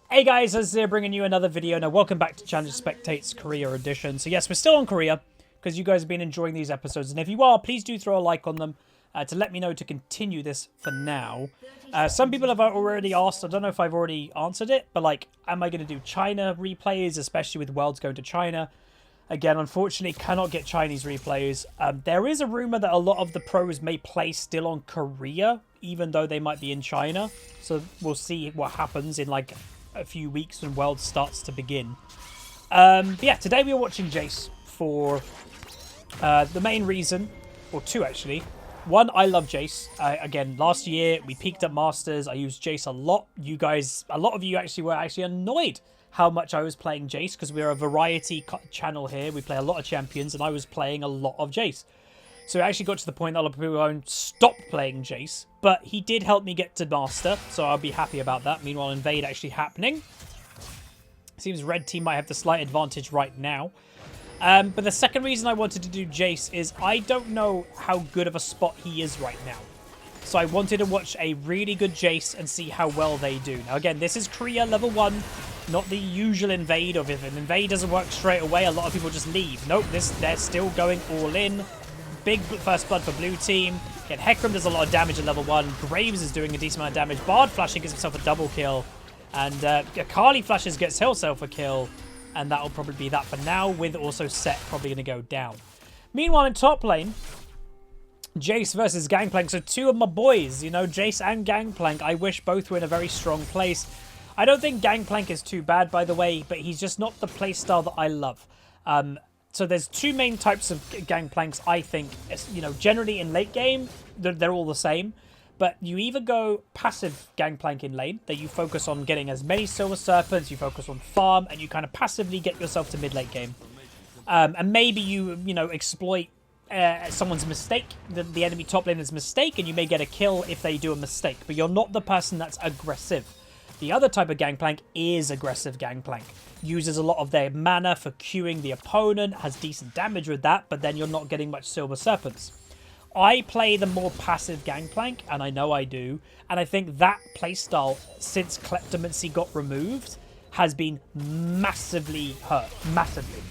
Hey guys, Huzzy here bringing you another video. Now, welcome back to Challenge Spectates Korea Edition. So yes, we're still on Korea because you guys have been enjoying these episodes. And if you are, please do throw a like on them to let me know to continue this for now. Some people have already asked, I don't know if I've already answered it, but like, am I going to do China replays, especially with Worlds going to China? Again, unfortunately, cannot get Chinese replays. There is a rumor that a lot of the pros may play still on Korea, even though they might be in China. So we'll see what happens in like a few weeks when World starts to begin. But yeah, today we are watching Jayce for the main reason, or two actually. One, I love Jayce. Again, last year we peaked at Masters. I used Jayce a lot. You guys, a lot of you actually were annoyed how much I was playing Jayce because we're a variety channel here. We play a lot of champions and I was playing a lot of Jayce. So it actually got to the point that a lot of people won't stop playing Jayce, but he did help me get to Master, so I'll be happy about that. Meanwhile, Invade actually happening. Seems Red Team might have the slight advantage right now. But the second reason I wanted to do Jayce is I don't know how good of a spot he is right now. So I wanted to watch a really good Jayce and see how well they do. Now again, this is Korea level 1, not the usual Invade of if an Invade doesn't work straight away, a lot of people just leave. Nope, they're still going all in. Big first blood for blue team. Again, Hecarim does a lot of damage at level 1. Graves is doing a decent amount of damage. Bard flashing gets himself a double kill. And Akali flashes gets herself a kill. And that'll probably be that for now, with also Set probably going to go down. Meanwhile, in top lane, Jayce versus Gangplank. So two of my boys, you know, Jayce and Gangplank. I wish both were in a very strong place. I don't think Gangplank is too bad, by the way, but he's just not the playstyle that I love. So there's two main types of Gangplanks, I think. You know, generally in late game, they're all the same. But you either go passive Gangplank in lane, that you focus on getting as many Silver Serpents, you focus on farm, and you kind of passively get yourself to mid-late game. And maybe you know, exploit someone's mistake, the enemy top laner's mistake, and you may get a kill if they do a mistake. But you're not the person that's aggressive. The other type of Gangplank is aggressive Gangplank. Uses a lot of their mana for queuing the opponent, has decent damage with that, but then you're not getting much Silver Serpents. I play the more passive Gangplank, and I know I do, and I think that playstyle, since Kleptomancy got removed, has been massively hurt. Massively.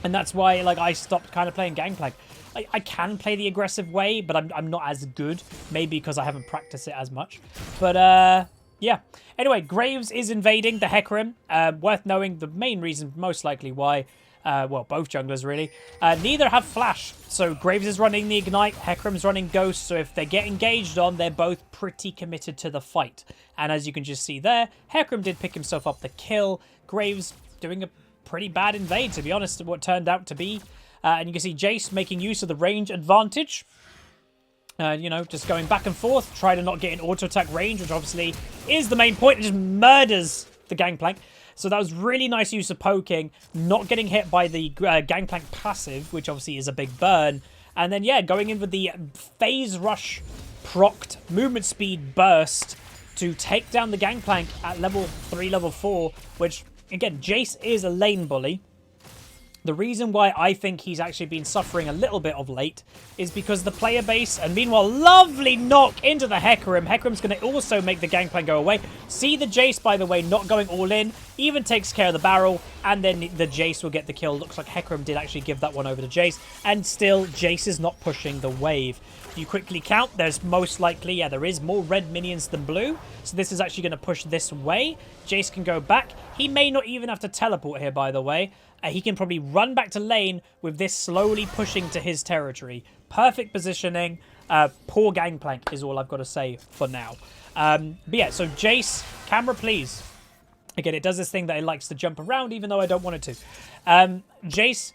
And that's why like I stopped kind of playing Gangplank. I can play the aggressive way, but I'm not as good. Maybe because I haven't practiced it as much. But, yeah. Anyway, Graves is invading the Hecarim. Worth knowing the main reason, most likely why. Well, both junglers, really. Neither have Flash. So Graves is running the Ignite. Hecarim's running Ghost. So if they get engaged on, they're both pretty committed to the fight. And as you can just see there, Hecarim did pick himself up the kill. Graves doing a pretty bad invade, to be honest, what turned out to be. And you can see Jayce making use of the range advantage. You know, just going back and forth, try to not get in auto-attack range, which obviously is the main point. It just murders the Gangplank. So that was really nice use of poking, not getting hit by the Gangplank passive, which obviously is a big burn. And then, yeah, going in with the phase rush procced movement speed burst to take down the Gangplank at level 3, level 4, which, again, Jayce is a lane bully. The reason why I think he's actually been suffering a little bit of late is because the player base, and meanwhile, lovely knock into the Hecarim. Hecarim's going to also make the Gangplank go away. See the Jayce, by the way, not going all in, even takes care of the barrel, and then the Jayce will get the kill. Looks like Hecarim did actually give that one over to Jayce, and still, Jayce is not pushing the wave. If you quickly count, there's most likely, yeah, there is more red minions than blue, so this is actually going to push this way. Jayce can go back. He may not even have to teleport here, by the way. He can probably run back to lane with this slowly pushing to his territory. Perfect positioning. Poor Gangplank is all I've got to say for now. But yeah, so Jayce, camera please. Again, it does this thing that it likes to jump around even though I don't want it to. Jayce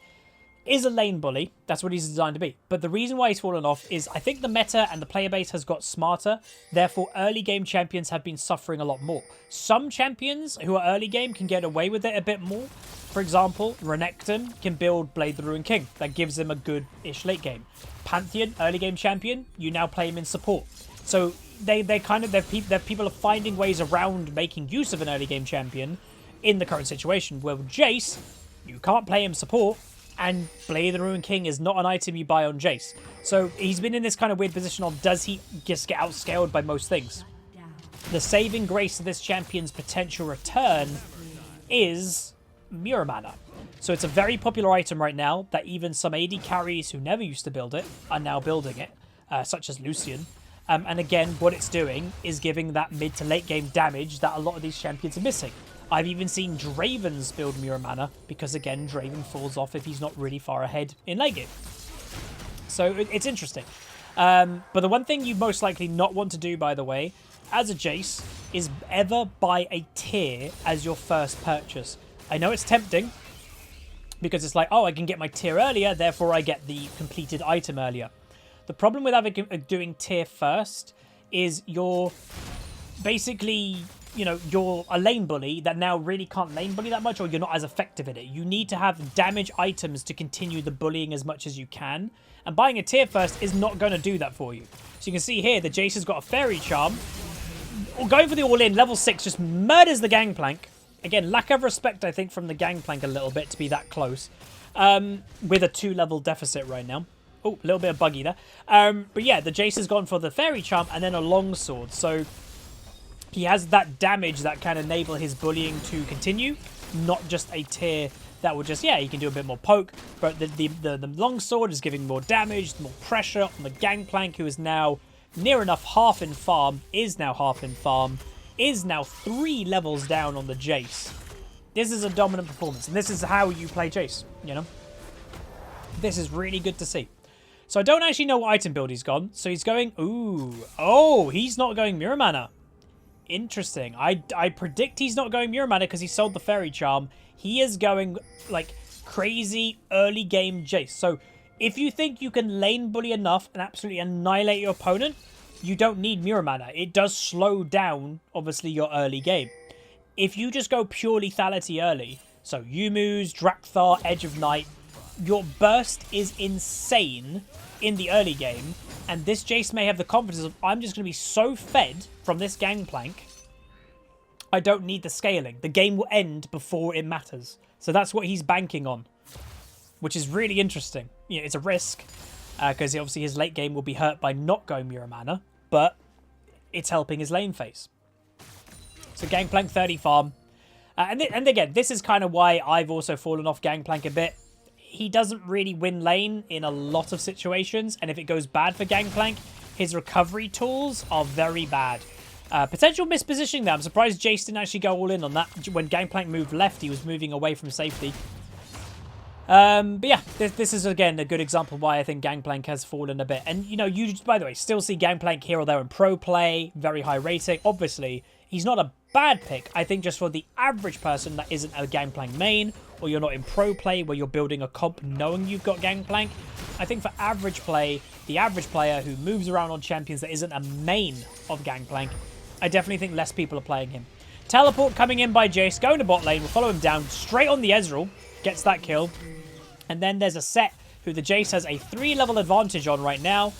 is a lane bully. That's what he's designed to be. But the reason why he's fallen off is I think the meta and the player base has got smarter. Therefore, early game champions have been suffering a lot more. Some champions who are early game can get away with it a bit more. For example, Renekton can build Blade the Ruined King. That gives him a good-ish late game. Pantheon, early game champion, you now play him in support. So people are finding ways around making use of an early game champion in the current situation. Well, Jayce, you can't play him support, and Blade the Ruined King is not an item you buy on Jayce. So he's been in this kind of weird position of, does he just get outscaled by most things? the saving grace of this champion's potential return is Mirror Mana. So it's a very popular item right now that even some AD carries who never used to build it are now building it, such as Lucian. And again, what it's doing is giving that mid to late game damage that a lot of these champions are missing. I've even seen Dravens build Mirror Mana because, again, Draven falls off if he's not really far ahead in late game. So it's interesting. But the one thing you most likely not want to do, by the way, as a Jayce, is ever buy a tier as your first purchase. I know it's tempting because it's like, oh, I can get my tier earlier, therefore I get the completed item earlier. The problem with doing tier first is you're basically, you know, you're a lane bully that now really can't lane bully that much, or you're not as effective at it. You need to have damage items to continue the bullying as much as you can. And buying a tier first is not going to do that for you. So you can see here, the Jayce has got a Fairy Charm. Going for the all-in, level 6 just murders the Gangplank. Again, lack of respect, I think, from the Gangplank a little bit to be that close. With a 2-level deficit right now. Oh, a little bit of buggy there. But yeah, the Jayce has gone for the Fairy Charm and then a Longsword. So he has that damage that can enable his bullying to continue. Not just a tier that will just, yeah, he can do a bit more poke. But the Longsword is giving more damage, more pressure on the Gangplank, who is now near enough half in farm, is now half in farm, is now 3 levels down on the Jayce. This is a dominant performance, and this is how you play Jayce, you know? This is really good to see. So I don't actually know what item build he's gone. So he's going, ooh, oh, he's not going Mirror Mana. Interesting. I predict he's not going Mirror Mana because he sold the Fairy Charm. He is going, like, crazy early game Jayce. So if you think you can lane bully enough and absolutely annihilate your opponent, you don't need Mirror Mana. It does slow down, obviously, your early game. If you just go pure lethality early, so Yumu's, Drakthar, Edge of Night, your burst is insane in the early game, and this Jayce may have the confidence of, I'm just going to be so fed from this Gangplank, I don't need the scaling. The game will end before it matters. So that's what he's banking on, which is really interesting. You know, it's a risk, because obviously his late game will be hurt by not going Mirror Mana, but it's helping his lane phase. So Gangplank 30 farm. And again, this is kind of why I've also fallen off Gangplank a bit. He doesn't really win lane in a lot of situations, and if it goes bad for Gangplank, his recovery tools are very bad. Potential mispositioning there. I'm surprised Jayce didn't actually go all in on that. When Gangplank moved left, he was moving away from safety. But yeah, this is, again, a good example why I think Gangplank has fallen a bit. And, you know, you, by the way, still see Gangplank here or there in pro play, very high rating. Obviously, he's not a bad pick. I think just for the average person that isn't a Gangplank main, or you're not in pro play where you're building a comp knowing you've got Gangplank, I think for average play, the average player who moves around on champions that isn't a main of Gangplank, I definitely think less people are playing him. Teleport coming in by Jayce, going to bot lane, we'll follow him down, straight on the Ezreal, gets that kill. And then there's a Set who the Jayce has a 3-level advantage on right now.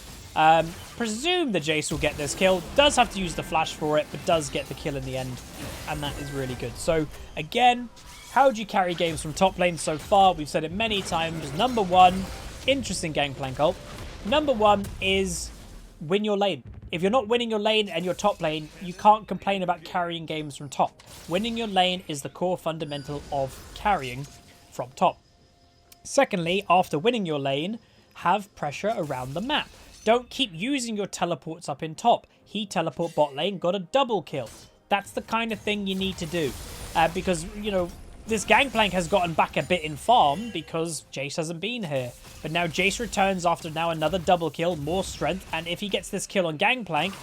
Presume the Jayce will get this kill. Does have to use the flash for it, but does get the kill in the end. And that is really good. So, again, how do you carry games from top lane so far? We've said it many times. Number 1, interesting Gangplank ult. Number 1 is win your lane. If you're not winning your lane and your top lane, you can't complain about carrying games from top. Winning your lane is the core fundamental of carrying from top. Secondly, after winning your lane, have pressure around the map. Don't keep using your teleports up in top. He teleport bot lane, got a double kill. That's the kind of thing you need to do. Because, you know, this Gangplank has gotten back a bit in farm because Jayce hasn't been here. But now Jayce returns after now another double kill, more strength. And if he gets this kill on Gangplank,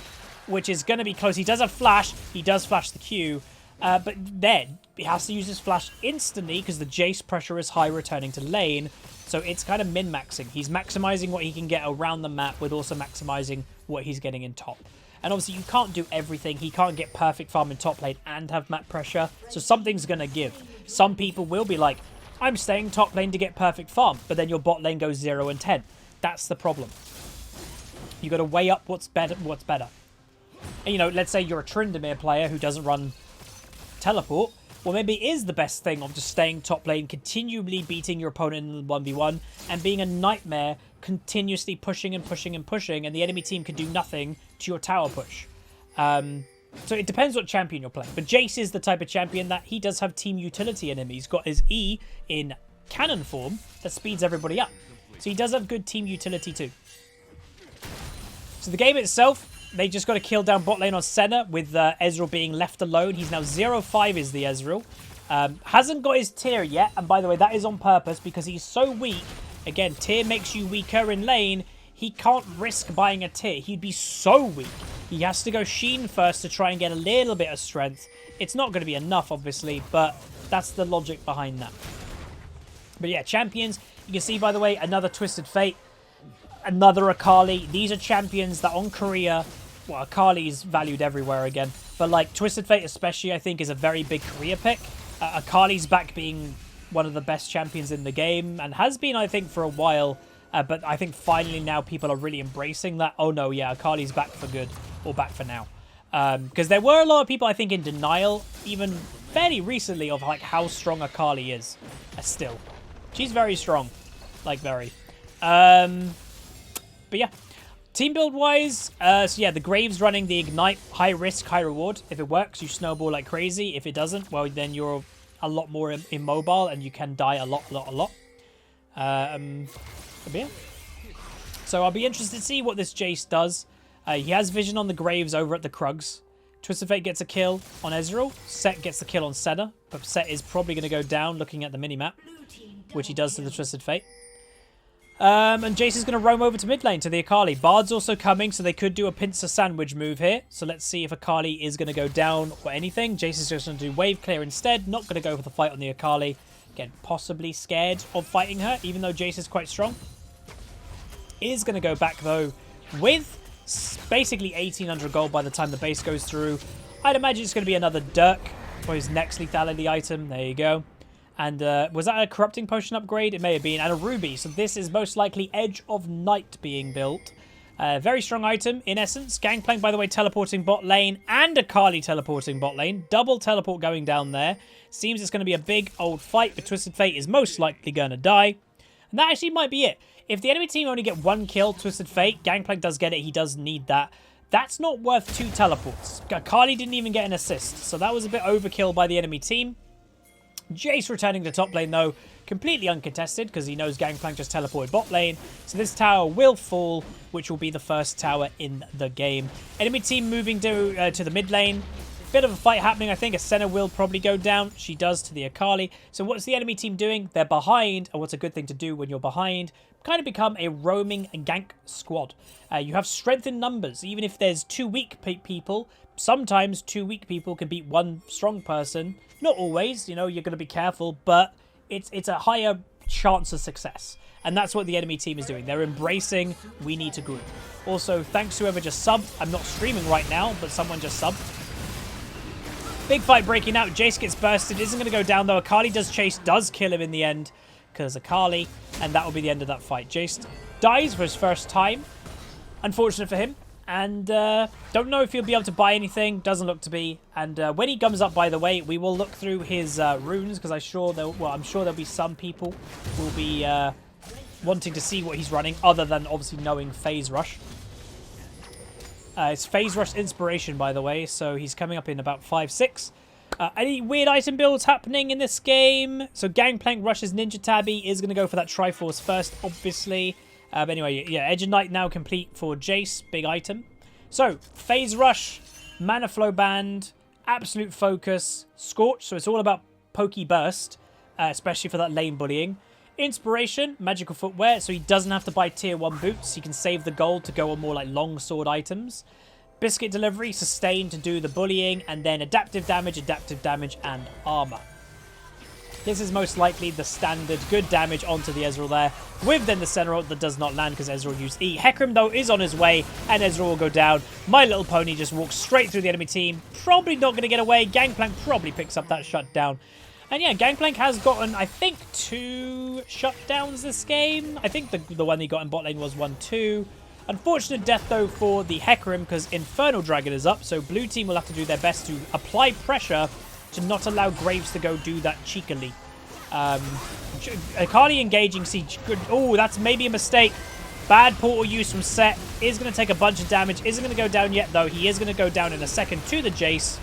which is going to be close, he does have flash. He does flash the Q. But then he has to use his flash instantly because the Jayce pressure is high returning to lane. So it's kind of min-maxing. He's maximizing what he can get around the map with also maximizing what he's getting in top. And obviously you can't do everything. He can't get perfect farm in top lane and have map pressure. So something's going to give. Some people will be like, I'm staying top lane to get perfect farm. But then your bot lane goes 0 and 10. That's the problem. You got to weigh up what's better. And, you know, let's say you're a Tryndamere player who doesn't run teleport. Well, maybe it is the best thing of just staying top lane, continually beating your opponent in the 1v1, and being a nightmare, continuously pushing and pushing and pushing, and the enemy team can do nothing to your tower push. So it depends what champion you're playing. But Jayce is the type of champion that he does have team utility in him. He's got his E in cannon form that speeds everybody up. So he does have good team utility too. So the game itself, they just got to kill down bot lane on Senna with Ezreal being left alone. He's now 0-5 is the Ezreal. Hasn't got his tier yet. And by the way, that is on purpose because he's so weak. Again, tier makes you weaker in lane. He can't risk buying a tier. He'd be so weak. He has to go Sheen first to try and get a little bit of strength. It's not going to be enough, obviously, but that's the logic behind that. But yeah, champions. You can see, by the way, another Twisted Fate, another Akali. These are champions that on Korea, well, Akali is valued everywhere again. But like Twisted Fate especially, I think, is a very big Korea pick. Akali's back being one of the best champions in the game and has been, I think, for a while. But I think finally now people are really embracing that. Oh no, yeah, Akali's back for good. Or back for now. Because there were a lot of people, I think, in denial, even fairly recently, of like how strong Akali is. Still. She's very strong. Like, very. But yeah. Team build-wise, so yeah, the Graves running the Ignite. High risk, high reward. If it works, you snowball like crazy. If it doesn't, well, then you're a lot more immobile and you can die a lot. But yeah. So I'll be interested to see what this Jayce does. He has vision on the Graves over at the Krugs. Twisted Fate gets a kill on Ezreal. Set gets the kill on Senna. But Set is probably going to go down looking at the minimap, which he does to the Twisted Fate. And Jayce is going to roam over to mid lane to the Akali. Bard's also coming, so they could do a pincer sandwich move here. So let's see if Akali is going to go down or anything. Jayce is just going to do wave clear instead. Not going to go for the fight on the Akali. Again, possibly scared of fighting her, even though Jayce is quite strong. Is going to go back, though, with basically 1,800 gold by the time the base goes through. I'd imagine it's going to be another Dirk for his next lethality item. There you go. And was that a corrupting potion upgrade? It may have been. And a ruby. So this is most likely Edge of Night being built. Very strong item in essence. Gangplank, by the way, teleporting bot lane. And Akali teleporting bot lane. Double teleport going down there. Seems it's going to be a big old fight. But Twisted Fate is most likely going to die. And that actually might be it. If the enemy team only get one kill, Twisted Fate, Gangplank does get it. He does need that. That's not worth 2 teleports. Akali didn't even get an assist. So that was a bit overkill by the enemy team. Jayce returning to top lane, though, completely uncontested because he knows Gangplank just teleported bot lane. So this tower will fall, which will be the first tower in the game. Enemy team moving to the mid lane. Bit of a fight happening. I think a Senna will probably go down. She does to the Akali. So what's the enemy team doing? They're behind. And what's a good thing to do when you're behind? Kind of become a roaming gank squad. You have strength in numbers. Even if there's 2 weak people, sometimes 2 weak people can beat 1 strong person. Not always, you know, you're going to be careful, but it's a higher chance of success. And that's what the enemy team is doing. They're embracing, we need to group. Also, thanks to whoever just subbed. I'm not streaming right now, but someone just subbed. Big fight breaking out. Jayce gets bursted. Isn't going to go down, though. Akali does chase, does kill him in the end. Because Akali, and that will be the end of that fight. Jayce dies for his first time. Unfortunate for him. And don't know if he'll be able to buy anything. Doesn't look to be. And when he comes up, by the way, we will look through his runes. Because I'm sure there'll be some people who will be wanting to see what he's running. Other than, obviously, knowing Phase Rush. It's Phase Rush Inspiration, by the way. So he's coming up in about 5-6. Any weird item builds happening in this game? So Gangplank rushes Ninja Tabby. Is going to go for that Triforce first, obviously. But anyway, yeah, Edge of Night now complete for Jayce. Big item. So, Phase Rush, Mana Flow Band, Absolute Focus, Scorch. So it's all about Pokey Burst, especially for that lane bullying. Inspiration, Magical Footwear. So he doesn't have to buy Tier 1 boots. He can save the gold to go on more like long sword items. Biscuit Delivery, Sustain to do the bullying. And then Adaptive Damage, and Armor. This is most likely the standard good damage onto the Ezreal there. With then the Senna ult that does not land because Ezreal used E. Hecarim, though, is on his way, and Ezreal will go down. My Little Pony just walks straight through the enemy team. Probably not going to get away. Gangplank probably picks up that shutdown. And yeah, Gangplank has gotten, I think, 2 shutdowns this game. I think the one he got in bot lane was 1-2. Unfortunate death, though, for the Hecarim because Infernal Dragon is up. So blue team will have to do their best to apply pressure to not allow Graves to go do that cheekily. Akali engaging Siege. Oh, that's maybe a mistake. Bad portal use from Set. Is going to take a bunch of damage. Isn't going to go down yet, though. He is going to go down in a second to the Jayce.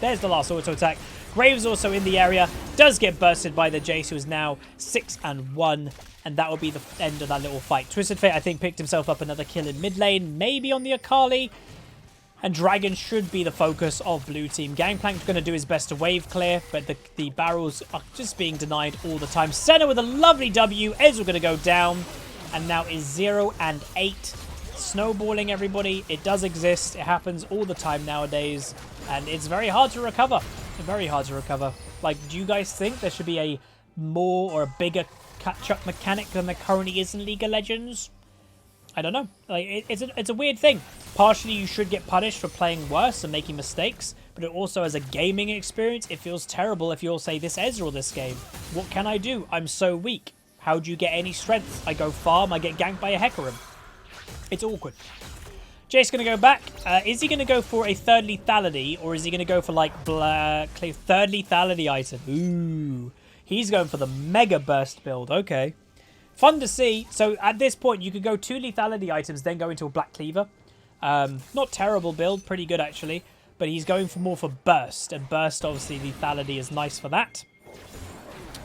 There's the last auto attack. Graves also in the area. Does get bursted by the Jayce, who is now 6-1. And that will be the end of that little fight. Twisted Fate, I think, picked himself up another kill in mid lane. Maybe on the Akali. And Dragon should be the focus of blue team. Gangplank's going to do his best to wave clear, but the barrels are just being denied all the time. Senna with a lovely W. Ezreal going to go down. And now is 0-8. Snowballing, everybody. It does exist. It happens all the time nowadays. And it's very hard to recover. Very hard to recover. Like, do you guys think there should be a more or a bigger catch-up mechanic than there currently is in League of Legends? I don't know. Like, it's a weird thing. Partially, you should get punished for playing worse and making mistakes, but it also, as a gaming experience, it feels terrible if you all say, this Ezreal this game. What can I do? I'm so weak. How do you get any strength? I go farm, I get ganked by a Hecarim. It's awkward. Jayce going to go back. Is he going to go for a third lethality, or is he going to go for, like, third lethality item? Ooh. He's going for the Mega Burst build. Okay. Fun to see. So at this point, you could go 2 lethality items, then go into a Black Cleaver. Not terrible build. Pretty good, actually. But he's going for more for Burst. And Burst, obviously, lethality is nice for that.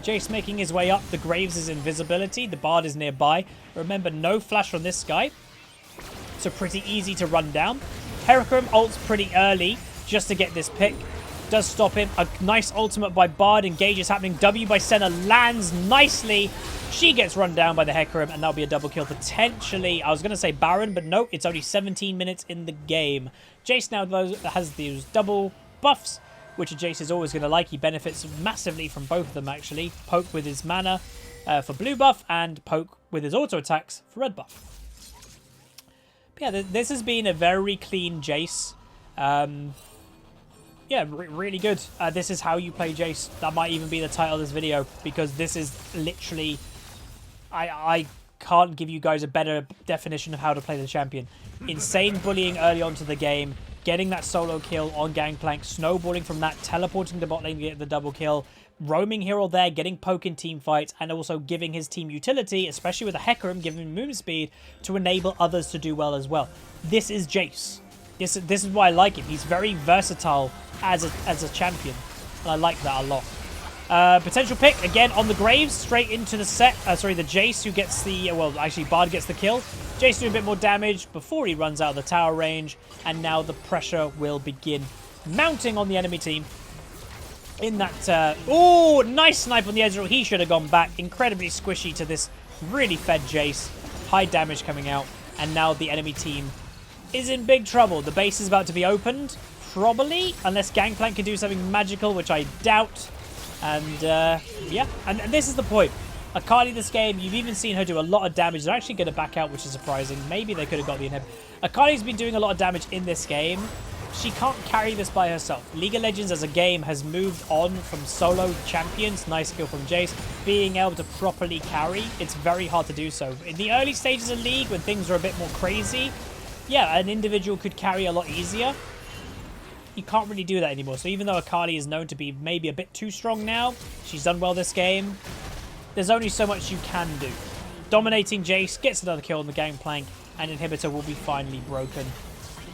Jayce making his way up. The Graves is invisibility. The Bard is nearby. Remember, no flash on this guy. So pretty easy to run down. Hecarim ults pretty early just to get this pick. Does stop him. A nice ultimate by Bard. Engage is happening. W by Senna lands nicely. She gets run down by the Hecarim, and that'll be a double kill potentially. I was going to say Baron, but no, it's only 17 minutes in the game. Jayce now has these double buffs, which Jayce is always going to like. He benefits massively from both of them, actually. Poke with his mana for blue buff, and poke with his auto attacks for red buff. But yeah, this has been a very clean Jayce. Yeah, really good. This is how you play Jayce. That might even be the title of this video, because this is literally... I can't give you guys a better definition of how to play the champion. Insane bullying early on to the game, getting that solo kill on Gangplank, snowballing from that, teleporting to bot lane to get the double kill, roaming here or there, getting poke in team fights, and also giving his team utility, especially with a Hecarim, giving him movement speed to enable others to do well as well. This is Jayce. This is why I like him. He's very versatile as a champion, and I like that a lot. Potential pick, again, on the Graves, straight into the the Jayce, who gets the, well, actually, Bard gets the kill. Jayce doing a bit more damage before he runs out of the tower range, and now the pressure will begin mounting on the enemy team. In that, oh, nice snipe on the Ezreal. He should have gone back. Incredibly squishy to this really fed Jayce. High damage coming out, and now the enemy team is in big trouble. The base is about to be opened, probably, unless Gangplank can do something magical, which I doubt. And, yeah, and this is the point. Akali this game, you've even seen her do a lot of damage. They're actually going to back out, which is surprising. Maybe they could have got the inhib. Akali's been doing a lot of damage in this game. She can't carry this by herself. League of Legends as a game has moved on from solo champions, nice skill from Jayce, being able to properly carry. It's very hard to do so. In the early stages of League, when things are a bit more crazy, yeah, an individual could carry a lot easier. You can't really do that anymore. So even though Akali is known to be maybe a bit too strong now, she's done well this game, there's only so much you can do. Dominating Jayce, gets another kill on the Gangplank, and Inhibitor will be finally broken.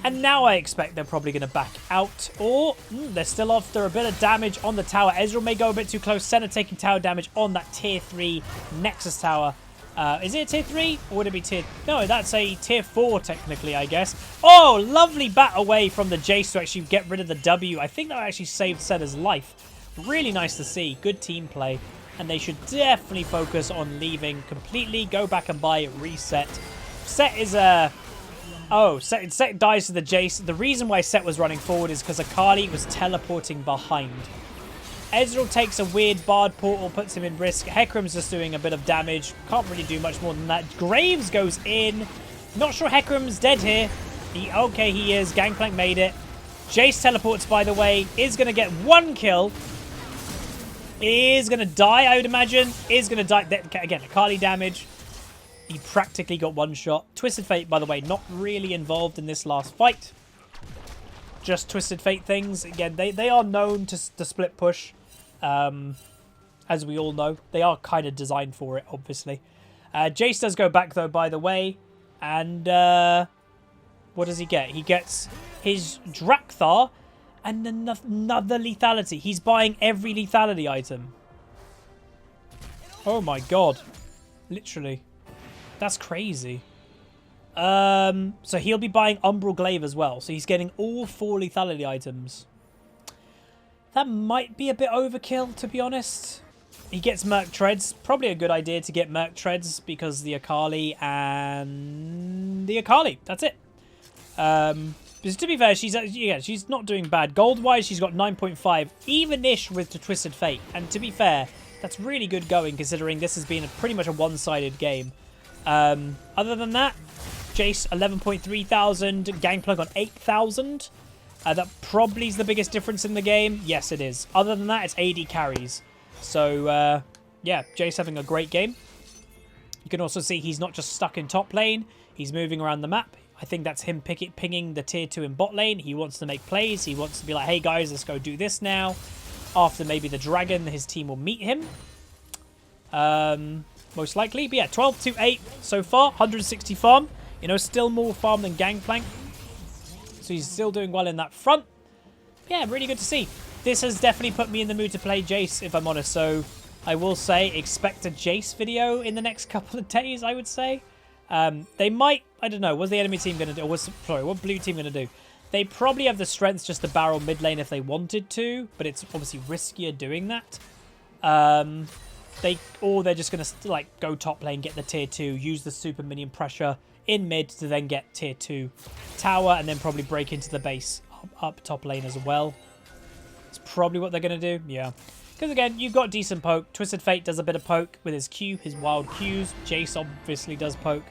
And now I expect they're probably going to back out. Or they're still after a bit of damage on the tower. Ezreal may go a bit too close. Senna taking tower damage on that tier 3 Nexus tower. Is it a tier 3? Or would it be tier... No, that's a tier 4 technically, I guess. Oh, lovely bat away from the Jayce to actually get rid of the W. I think that actually saved Senna's life. Really nice to see. Good team play. And they should definitely focus on leaving completely. Go back and buy it. Reset. Set is a... Oh, Set dies to the Jayce. The reason why Set was running forward is because Akali was teleporting behind. Ezreal takes a weird Bard portal, puts him in risk. Hecarim's just doing a bit of damage. Can't really do much more than that. Graves goes in. Not sure Hecarim's dead here. Okay, he is. Gangplank made it. Jayce teleports, by the way. Is going to get 1 kill. Is going to die, I would imagine. Is going to die. Again, Akali damage. He practically got 1 shot. Twisted Fate, by the way, not really involved in this last fight. Just Twisted Fate things. Again, they are known to split push. As we all know. They are kind of designed for it, obviously. Jayce does go back, though, by the way. And what does he get? He gets his Drakthar and another lethality. He's buying every lethality item. Oh, my God. Literally. That's crazy. So he'll be buying Umbral Glaive as well. So he's getting all 4 lethality items. That might be a bit overkill, to be honest. He gets Merc Treads. Probably a good idea to get Merc Treads because the Akali and the Akali. That's it. Because to be fair, she's not doing bad. Gold-wise, she's got 9.5. Even-ish with the Twisted Fate. And to be fair, that's really good going considering this has been pretty much a one-sided game. Other than that, Jayce 11.3 thousand, Gangplank on 8,000. That probably is the biggest difference in the game. Yes, it is. Other than that, it's AD carries. So, yeah, Jayce having a great game. You can also see he's not just stuck in top lane. He's moving around the map. I think that's him pinging the tier 2 in bot lane. He wants to make plays. He wants to be like, hey, guys, let's go do this now. After maybe the dragon, his team will meet him. Most likely. But yeah, 12-8 so far. 160 farm. You know, still more farm than Gangplank. So he's still doing well in that front. Yeah, really good to see. This has definitely put me in the mood to play Jayce, if I'm honest. So I will say, expect a Jayce video in the next couple of days, I would say. They might, I don't know, what's the enemy team going to do? What blue team going to do? They probably have the strength just to barrel mid lane if they wanted to, but it's obviously riskier doing that. They're just going to like go top lane, get the tier 2, use the super minion pressure in mid to then get tier 2 tower, and then probably break into the base up top lane as well. It's probably what they're going to do, yeah. Because again, you've got decent poke. Twisted Fate does a bit of poke with his Q, his wild Qs. Jayce obviously does poke.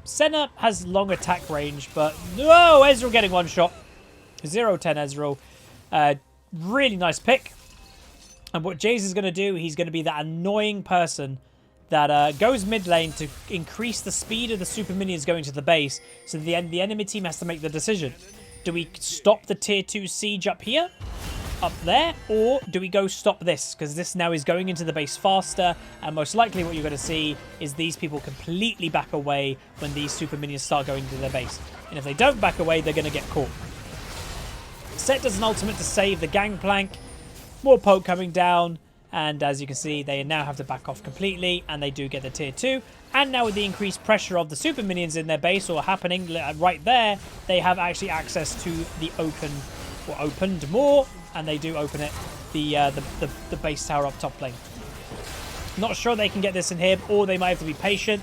Senna has long attack range, but no, Ezreal getting one shot. 0-10 Ezreal. Really nice pick. And what Jayce is going to do, he's going to be that annoying person that goes mid lane to increase the speed of the super minions going to the base. So the enemy team has to make the decision. Do we stop the tier 2 siege up here? Up there? Or do we go stop this? Because this now is going into the base faster. And most likely what you're going to see is these people completely back away when these super minions start going to their base. And if they don't back away, they're going to get caught. Set does an ultimate to save the Gangplank. More poke coming down. And as you can see, they now have to back off completely. And they do get the tier 2. And now with the increased pressure of the super minions in their base or happening right there, they have actually access to the opened more. And they do open it, the base tower up top lane. Not sure they can get this inhib, or they might have to be patient.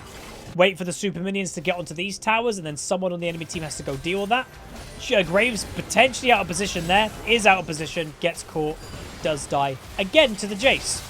Wait for the super minions to get onto these towers, and then someone on the enemy team has to go deal with that. Graves potentially out of position there. Is out of position, gets caught, does die. Again to the Jayce.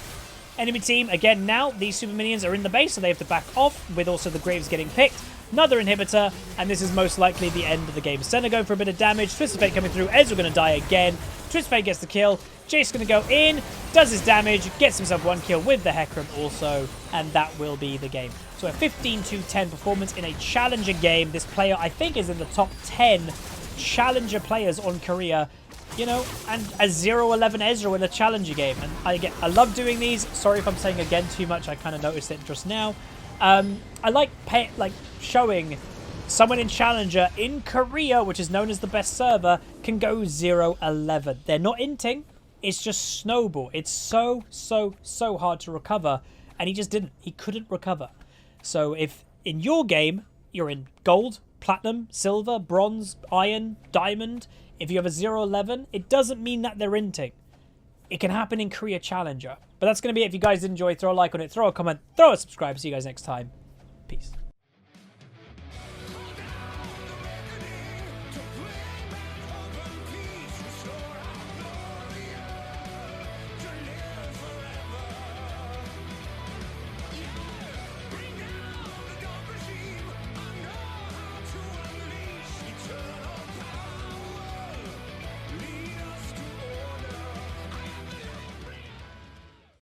Enemy team, again now, these super minions are in the base, so they have to back off, with also the Graves getting picked. Another inhibitor, and this is most likely the end of the game. Senna going for a bit of damage. Twisted Fate coming through. Ezreal going to die again. Twisted Fate gets the kill. Jayce going to go in, does his damage, gets himself one kill with the Hecarim also, and that will be the game. So a 15-10 performance in a challenger game. This player, I think, is in the top 10 challenger players on Korea. You know, and a 0-11 Ezreal in a challenger game. And I love doing these. Sorry if I'm saying again too much. I kind of noticed it just now. I like showing someone in Challenger in Korea, which is known as the best server, can go 0-11. They're not inting. It's just snowball. It's so hard to recover. And he just didn't. He couldn't recover. So if in your game, you're in gold, platinum, silver, bronze, iron, diamond, if you have a 0-11, it doesn't mean that they're inting. It can happen in Korea Challenger. But that's going to be it. If you guys did enjoy, throw a like on it, throw a comment, throw a subscribe. See you guys next time. Peace.